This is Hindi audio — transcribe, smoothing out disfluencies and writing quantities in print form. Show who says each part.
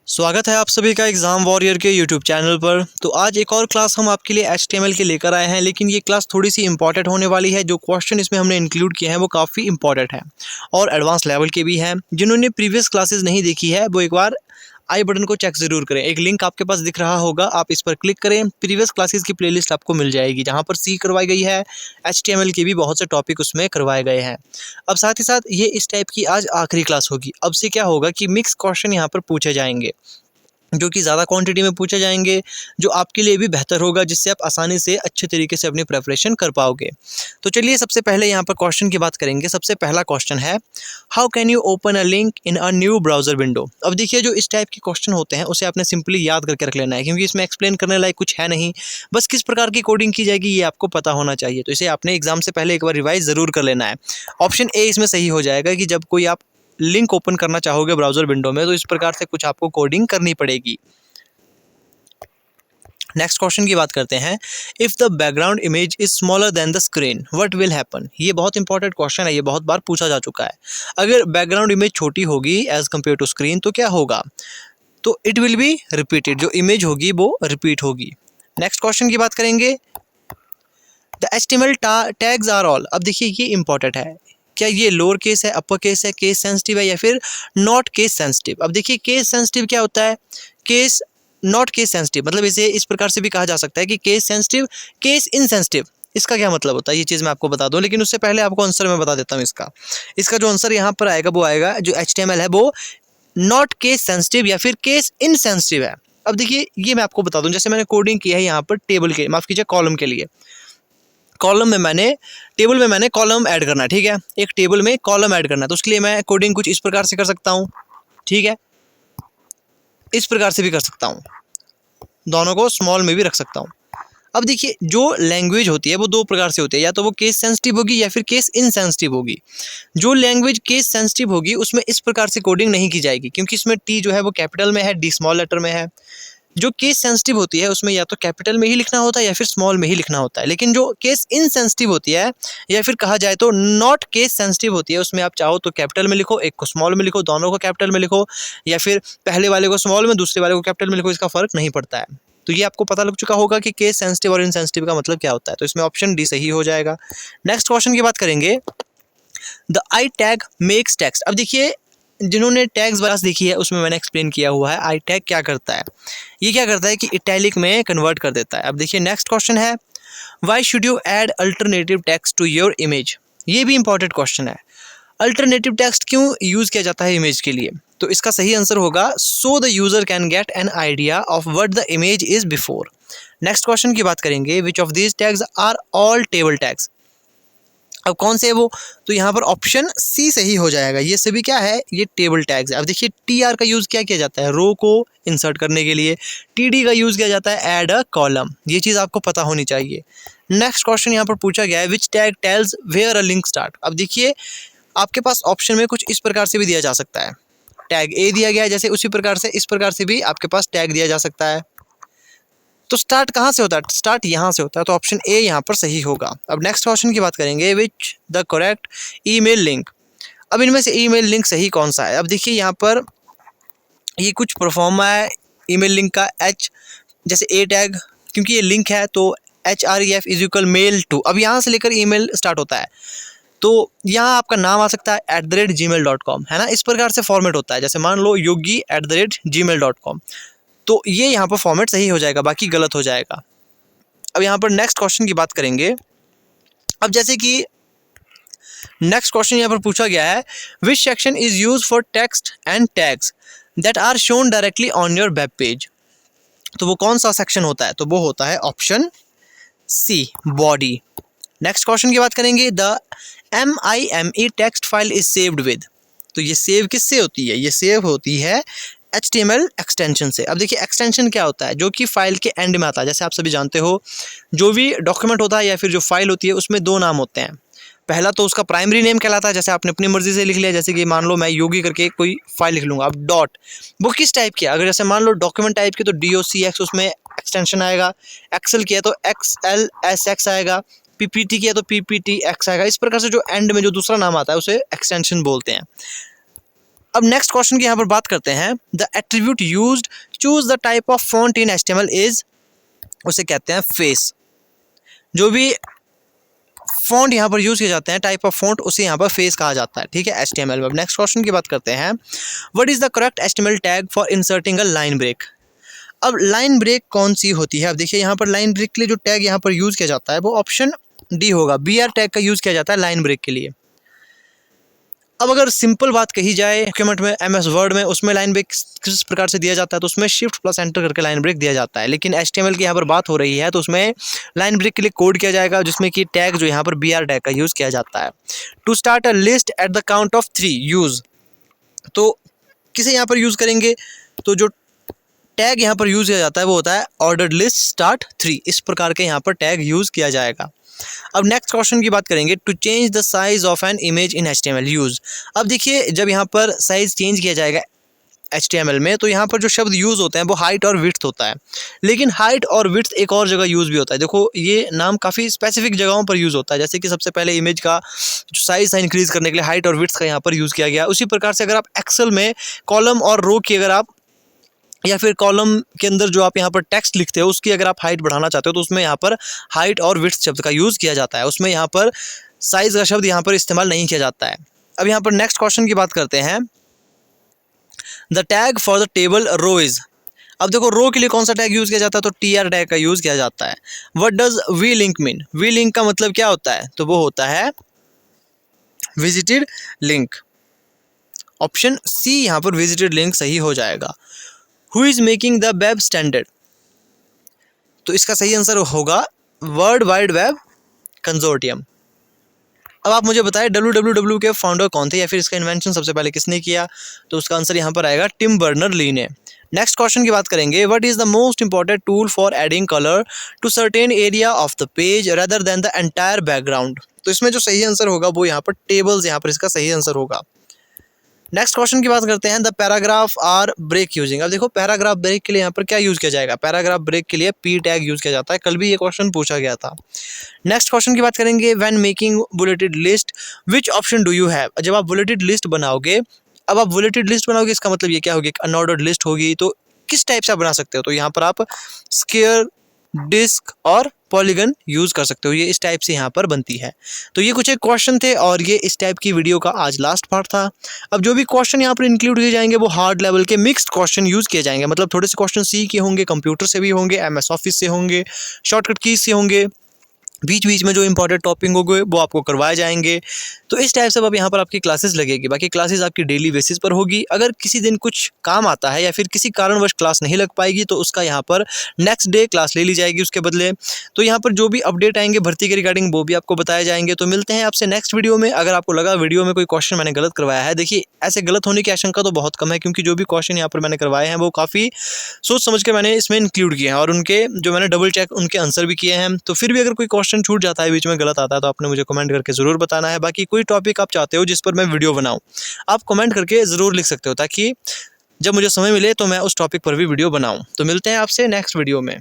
Speaker 1: स्वागत है आप सभी का एग्ज़ाम वॉरियर के यूट्यूब चैनल पर। तो आज एक और क्लास हम आपके लिए HTML के लेकर आए हैं, लेकिन ये क्लास थोड़ी सी इंपॉर्टेंट होने वाली है। जो क्वेश्चन इसमें हमने इंक्लूड किए हैं वो काफ़ी इंपॉर्टेंट है और एडवांस लेवल के भी हैं। जिन्होंने प्रीवियस क्लासेस नहीं देखी है वो एक बार आई बटन को चेक ज़रूर करें। एक लिंक आपके पास दिख रहा होगा, आप इस पर क्लिक करें। प्रीवियस क्लासेस की प्लेलिस्ट आपको मिल जाएगी, जहाँ पर सी करवाई गई है, HTML के भी बहुत से टॉपिक उसमें करवाए गए हैं। अब साथ ही साथ ये इस टाइप की आज आखिरी क्लास होगी। अब से क्या होगा कि मिक्स क्वेश्चन यहाँ पर पूछे जाएंगे, जो कि ज़्यादा क्वांटिटी में पूछे जाएंगे, जो आपके लिए भी बेहतर होगा, जिससे आप आसानी से अच्छे तरीके से अपनी प्रिपरेशन कर पाओगे। तो चलिए सबसे पहले यहाँ पर क्वेश्चन की बात करेंगे। सबसे पहला क्वेश्चन है, how can you open a link in a new browser window. अब देखिए, जो इस टाइप के क्वेश्चन होते हैं उसे आपने सिंपली याद करके रख लेना है, क्योंकि इसमें एक्सप्लेन करने लायक कुछ है नहीं। बस किस प्रकार की कोडिंग की जाएगी ये आपको पता होना चाहिए। तो इसे आपने एग्जाम से पहले एक बार रिवाइज ज़रूर कर लेना है। ऑप्शन ए इसमें सही हो जाएगा कि जब कोई आप लिंक ओपन करना चाहोगे ब्राउज़र विंडो में, तो इस प्रकार से कुछ आपको कोडिंग करनी पड़ेगी। नेक्स्ट क्वेश्चन की बात करते हैं, if the background image is smaller than the screen what will happen. ये बहुत इंपॉर्टेंट क्वेश्चन है, ये बहुत बार पूछा जा चुका है। अगर बैकग्राउंड इमेज छोटी होगी एज कम्पेयर टू स्क्रीन तो क्या होगा, तो इट विल बी रिपीटेड, जो इमेज होगी वो रिपीट होगी। नेक्स्ट क्वेश्चन की बात करेंगे, the HTML tags are all. अब देखिए ये इंपॉर्टेंट है, क्या ये लोअर केस है, अपर केस है, केस सेंसिटिव है या फिर नॉट केस सेंसिटिव। अब देखिए केस सेंसिटिव क्या होता है, केस नॉट केस सेंसिटिव, मतलब इसे इस प्रकार से भी कहा जा सकता है कि केस सेंसिटिव, केस इनसेंसिटिव। इसका क्या मतलब होता है ये चीज़ मैं आपको बता दूं, लेकिन उससे पहले आपको आंसर मैं बता देता हूँ इसका जो आंसर यहाँ पर आएगा वो आएगा, जो HTML है वो नॉट केस सेंसिटिव या फिर केस इनसेंसिटिव है। अब देखिए ये मैं आपको बता दूं, जैसे मैंने कोडिंग किया है यहाँ पर टेबल के, माफ़ कीजिए कॉलम के लिए। टेबल में मैंने कॉलम ऐड करना है, ठीक है। एक टेबल में कॉलम ऐड करना है, तो उसके लिए मैं कोडिंग कुछ इस प्रकार से कर सकता हूँ, ठीक है। इस प्रकार से भी कर सकता हूँ, दोनों को स्मॉल में भी रख सकता हूँ। अब देखिए जो लैंग्वेज होती है वो दो प्रकार से होती है, या तो वो केस सेंसिटिव होगी या फिर केस इनसेंसिटिव होगी। जो लैंग्वेज केस सेंसिटिव होगी उसमें इस प्रकार से कोडिंग नहीं की जाएगी, क्योंकि इसमें टी जो है वो कैपिटल में है, डी स्मॉल लेटर में है। जो केस सेंसिटिव होती है उसमें या तो कैपिटल में ही लिखना होता है या फिर स्मॉल में ही लिखना होता है। लेकिन जो केस इनसेंसिटिव होती है, या फिर कहा जाए तो नॉट केस सेंसिटिव होती है, उसमें आप चाहो तो कैपिटल में लिखो, एक को स्मॉल में लिखो, दोनों को कैपिटल में लिखो, या फिर पहले वाले को स्मॉल में दूसरे वाले को कैपिटल में लिखो, इसका फर्क नहीं पड़ता है। तो ये आपको पता लग चुका होगा कि केस सेंसिटिव और इनसेंसिटिव का मतलब क्या होता है। तो इसमें ऑप्शन डी सही हो जाएगा। नेक्स्ट क्वेश्चन की बात करेंगे, the I tag makes text. अब देखिए जिन्होंने टैग्स क्लास देखी है उसमें मैंने एक्सप्लेन किया हुआ है आई टैग क्या करता है। ये क्या करता है कि इटैलिक में कन्वर्ट कर देता है। अब देखिए नेक्स्ट क्वेश्चन है, why should you add alternative text to your image. ये भी इंपॉर्टेंट क्वेश्चन है, अल्टरनेटिव टेक्स्ट क्यों यूज़ किया जाता है इमेज के लिए। तो इसका सही आंसर होगा, so the user can get an idea of what the image is before. Next question की बात करेंगे, which of these tags are all table tags. अब कौन से है वो, तो यहाँ पर ऑप्शन सी सही हो जाएगा। ये सभी क्या है, ये टेबल टैग्स है। अब देखिए टी आर का यूज़ क्या किया जाता है, रो को इंसर्ट करने के लिए। टी डी का यूज़ किया जाता है ऐड अ कॉलम। ये चीज़ आपको पता होनी चाहिए। नेक्स्ट क्वेश्चन यहाँ पर पूछा गया है, which tag tells where a link start. अब देखिए आपके पास ऑप्शन में कुछ इस प्रकार से भी दिया जा सकता है, टैग ए दिया गया है जैसे, उसी प्रकार से इस प्रकार से भी आपके पास टैग दिया जा सकता है। तो स्टार्ट कहाँ से होता है, स्टार्ट यहाँ से होता है, तो ऑप्शन ए यहाँ पर सही होगा। अब नेक्स्ट क्वेश्चन की बात करेंगे, which the correct email link. अब इनमें से ईमेल लिंक सही कौन सा है। अब देखिए यहाँ पर ये कुछ परफॉर्मा है ईमेल लिंक का, एच जैसे ए टैग, क्योंकि ये लिंक है तो HREF is equal mail to. अब यहाँ से लेकर ईमेल स्टार्ट होता है, तो यहाँ आपका नाम आ सकता है @gmail.com, है ना। इस प्रकार से फॉर्मेट होता है, जैसे मान लो योगी @gmail.com। तो ये यहाँ पर फॉर्मेट सही हो जाएगा, बाकी गलत हो जाएगा। अब यहाँ पर नेक्स्ट क्वेश्चन की बात करेंगे। अब जैसे कि नेक्स्ट क्वेश्चन यहाँ पर पूछा गया है, which section is use for text and tags that are shown directly on your web page. तो वो कौन सा सेक्शन होता है, तो वो होता है option C, body. Next question की बात करेंगे, the MIME text file is saved with. तो ये सेव किससे होती है, ये सेव होती है HTML एक्सटेंशन से। अब देखिए एक्सटेंशन क्या होता है, जो कि फाइल के एंड में आता है। जैसे आप सभी जानते हो जो भी डॉक्यूमेंट होता है या फिर जो फाइल होती है उसमें दो नाम होते हैं। पहला तो उसका प्राइमरी नेम कहलाता है, जैसे आपने अपनी मर्जी से लिख लिया, जैसे कि मान लो मैं योगी करके कोई फाइल लिख लूँगा। अब डॉट वो किस टाइप की है, अगर जैसे मान लो डॉक्यूमेंट टाइप की तो DOCX उसमें एक्सटेंशन आएगा, एक्सेल किया तो XLSX आएगा, PPT किया तो PPTX आएगा। इस प्रकार से जो एंड में जो दूसरा नाम आता है उसे एक्सटेंशन बोलते हैं। अब नेक्स्ट क्वेश्चन की यहाँ पर बात करते हैं। The attribute used choose the type of font in HTML is, उसे कहते हैं फेस। जो भी फॉन्ट यहाँ पर यूज किए जाते हैं, टाइप ऑफ फॉन्ट, उसे यहाँ पर फेस कहा जाता है, ठीक है, HTML में। अब नेक्स्ट क्वेश्चन की बात करते हैं। What is the correct HTML tag for inserting a line break. अब लाइन ब्रेक कौन सी होती है? अब देखिए यहाँ पर लाइन ब्रेक के लिए जो टैग यहाँ पर यूज किया जाता है वो ऑप्शन डी होगा। BR टैग का यूज किया जाता है लाइन ब्रेक के लिए। अब अगर सिंपल बात कही जाए डॉक्यूमेंट में, MS वर्ड में, उसमें लाइन ब्रेक किस प्रकार से दिया जाता है, तो उसमें Shift+Enter करके लाइन ब्रेक दिया जाता है। लेकिन HTML की यहाँ पर बात हो रही है तो उसमें लाइन ब्रेक के लिए कोड किया जाएगा, जिसमें कि टैग जो यहाँ पर BR टैग का यूज़ किया जाता है। To start a list at the count of 3 use, तो किसे यहाँ पर यूज़ करेंगे? तो जो टैग यहाँ पर यूज़ किया जाता है वो होता है ऑर्डर्ड लिस्ट स्टार्ट 3। इस प्रकार के यहाँ पर टैग यूज़ किया जाएगा। अब नेक्स्ट क्वेश्चन की बात करेंगे। To change the size of an image in HTML use. अब देखिए जब यहाँ पर साइज चेंज किया जाएगा HTML में, तो यहाँ पर जो शब्द यूज़ होते हैं वो हाइट और विड्थ होता है। लेकिन हाइट और विड्थ एक और जगह यूज़ भी होता है। देखो ये नाम काफ़ी स्पेसिफिक जगहों पर यूज़ होता है। जैसे कि सबसे पहले इमेज का जो साइज़ है इंक्रीज़ करने के लिए हाइट और विड्थ का यहाँ पर यूज़ किया गया। उसी प्रकार से अगर आप एक्सेल में कॉलम और रो की, अगर आप या फिर कॉलम के अंदर जो आप यहाँ पर टेक्स्ट लिखते हो उसकी अगर आप हाइट बढ़ाना चाहते हो तो उसमें यहाँ पर हाइट और विड्थ शब्द का यूज़ किया जाता है। उसमें यहाँ पर साइज़ का शब्द यहाँ पर इस्तेमाल नहीं किया जाता है। अब यहाँ पर नेक्स्ट क्वेश्चन की बात करते हैं। The tag for the table row is. अब देखो रो के लिए कौन सा टैग यूज़ किया जाता है? तो TR टैग का यूज़ किया जाता है। What does vlink mean? Vlink का मतलब क्या होता है? तो वो होता है विजिटेड लिंक। ऑप्शन सी यहाँ पर विजिटेड लिंक सही हो जाएगा। Who is making the web standard? तो इसका सही आंसर होगा वर्ल्ड वाइड वेब कंसोर्टियम। अब आप मुझे बताएं WWW के फाउंडर कौन थे या फिर इसका इन्वेंशन सबसे पहले किसने किया? तो उसका आंसर यहाँ पर आएगा टिम बर्नर-ली ने। नेक्स्ट क्वेश्चन की बात करेंगे। What is the most important tool for adding colour to certain area of the page rather than the entire background? तो इसमें जो सही आंसर होगा वो यहाँ पर टेबल्स, यहाँ पर इसका सही आंसर होगा। नेक्स्ट क्वेश्चन की बात करते हैं। The paragraph are break using. अब देखो पैराग्राफ ब्रेक के लिए यहाँ पर क्या यूज़ किया जाएगा? पैराग्राफ ब्रेक के लिए P टैग यूज़ किया जाता है। कल भी ये क्वेश्चन पूछा गया था। नेक्स्ट क्वेश्चन की बात करेंगे। When making bulleted list which option do you have? जब आप बुलेटेड लिस्ट बनाओगे, अब आप बुलेटेड लिस्ट बनाओगे इसका मतलब ये क्या होगी? अनऑर्डर्ड लिस्ट होगी। तो किस टाइप से आप बना सकते हो? तो यहाँ पर आप स्क्वायर, डिस्क और पॉलीगन यूज़ कर सकते हो। ये इस टाइप से यहाँ पर बनती है। तो ये कुछ एक क्वेश्चन थे और ये इस टाइप की वीडियो का आज लास्ट पार्ट था। अब जो भी क्वेश्चन यहाँ पर इंक्लूड किए जाएंगे वो हार्ड लेवल के मिक्स्ड क्वेश्चन यूज़ किए जाएंगे। मतलब थोड़े से क्वेश्चन सी के होंगे, कंप्यूटर से भी होंगे, MS ऑफिस से होंगे, शॉर्टकट कीज से होंगे, बीच बीच में जो इंपॉर्टेंट टॉपिक होंगे वो आपको करवाए जाएंगे। तो इस टाइप से अब यहाँ पर आपकी क्लासेस लगेगी। बाकी क्लासेस आपकी डेली बेसिस पर होगी। अगर किसी दिन कुछ काम आता है या फिर किसी कारणवश क्लास नहीं लग पाएगी तो उसका यहाँ पर नेक्स्ट डे क्लास ले ली जाएगी उसके बदले। तो यहाँ पर जो भी अपडेट आएंगे भर्ती के रिगार्डिंग वो भी आपको बताए जाएंगे। तो मिलते हैं आपसे नेक्स्ट वीडियो में। अगर आपको लगा वीडियो में कोई क्वेश्चन मैंने गलत करवाया है, देखिए ऐसे गलत होने की आशंका तो बहुत कम है, क्योंकि जो भी क्वेश्चन यहाँ पर मैंने करवाए हैं वो काफ़ी सोच समझ के मैंने इसमें इंक्लूड किए हैं और उनके जो मैंने डबल चेक उनके आंसर भी किए हैं। तो फिर भी अगर कोई क्वेश्चन छूट जाता है, बीच में गलत आता है, तो आपने मुझे कमेंट करके ज़रूर बताना है। बाकी कोई टॉपिक आप चाहते हो जिस पर मैं वीडियो बनाऊं, आप कमेंट करके ज़रूर लिख सकते हो, ताकि जब मुझे समय मिले तो मैं उस टॉपिक पर भी वीडियो बनाऊं। तो मिलते हैं आपसे नेक्स्ट वीडियो में।